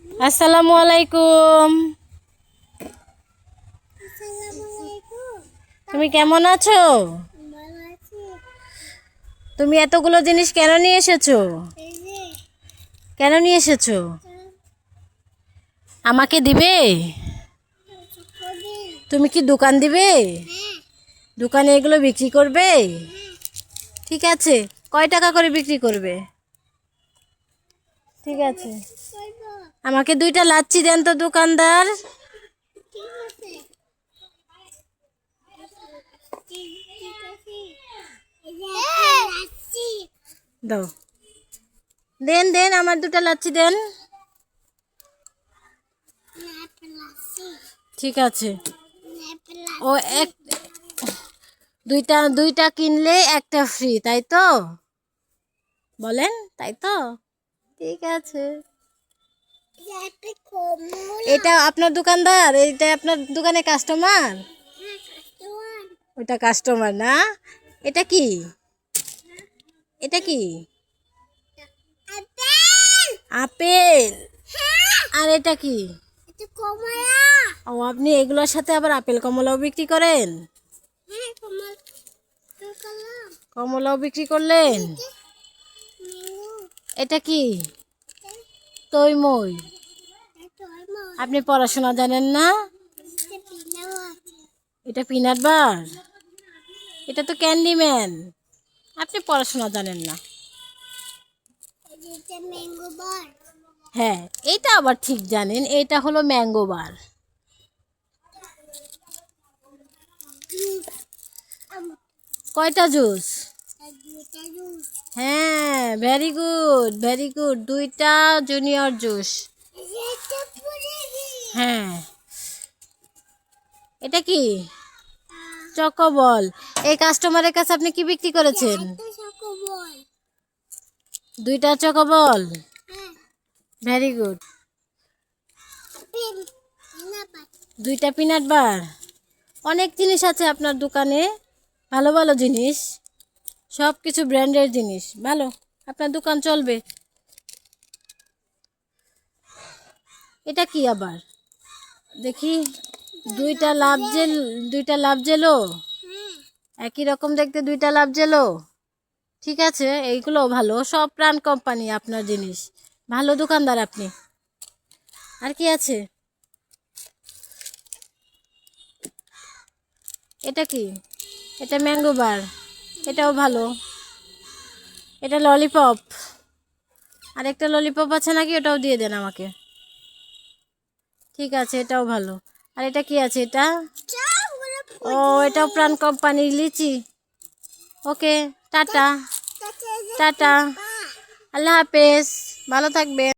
আসসালামু আলাইকুম। তুমি কেমন আছো? তুমি এতগুলো জিনিস কেন নিয়ে এসেছো? কেন নিয়ে এসেছো? আমাকে দিবে? তুমি কি দোকান দিবে? দোকানে এগুলো বিক্রি করবে? ঠিক আছে, কয় টাকা করে বিক্রি করবে? ঠিক আছে, আমাকে 2টা লাচ্ছি দেন তো দোকানদার। দাও, দেন দেন, আমার 2টা লাচ্ছি দেন। ঠিক আছে। ও এক দুইটা দুইটা কিনলে একটা ফ্রি, তাই তো? বলেন, তাই তো? ঠিক আছে। এটা আপনার দোকানদার? এটা আপনার দোকানে কাস্টমার? ওটা কাস্টমার না? এটা কি? এটা কি? আপেল। আর এটা কি? ও, আপনি এগুলোর সাথে আবার আপেল কমলাও বিক্রি করেন? কমলাও বিক্রি করলেন? এটা কি? তৈমুই। আপনি পড়াশোনা জানেন না? এটা পিনাট বার। এটা তো ক্যান্ডিম্যান। আপনি পড়াশোনা জানেন না। হ্যাঁ, এটা আবার ঠিক জানেন, এটা হলো ম্যাঙ্গো বার। কয়টা জুস? হ্যাঁ, ভেরি গুড, ভেরি গুড। 2টা জুনিয়র জুস। হ্যাঁ। এটা কি? চকোবল। এই কাস্টমারের কাছে আপনি কি বিক্রি করেছেন? 2টা চকোবল। Very good. 2টা পিনাট বার। অনেক জিনিস আছে আপনার দোকানে, ভালো ভালো জিনিস, সব কিছু ব্র্যান্ডের জিনিস, ভালো। আপনার দোকান চলবে। এটা কি আবার? দেখি। 2টা লাভ জেলো। একই রকম দেখতে 2টা লাভ জেলো। ঠিক আছে, এইগুলো ভালো, সব প্রাণ কোম্পানি আপনার জিনিস, ভালো দোকানদার আপনি। আর কি আছে? এটা কি? এটা ম্যাঙ্গো বার। এটাও ভালো। এটা ললিপপ। আরেকটা ললিপপ আছে নাকি? ওটাও দিয়ে দেন আমাকে। ঠিক আছে, এটাও ভালো। আর এটা কি আছে? এটা, ও, এটাও প্রাণ কোম্পানির লিচি। ওকে, টাটা। টাটা, আল্লাহ হাফেজ, ভালো থাকবে।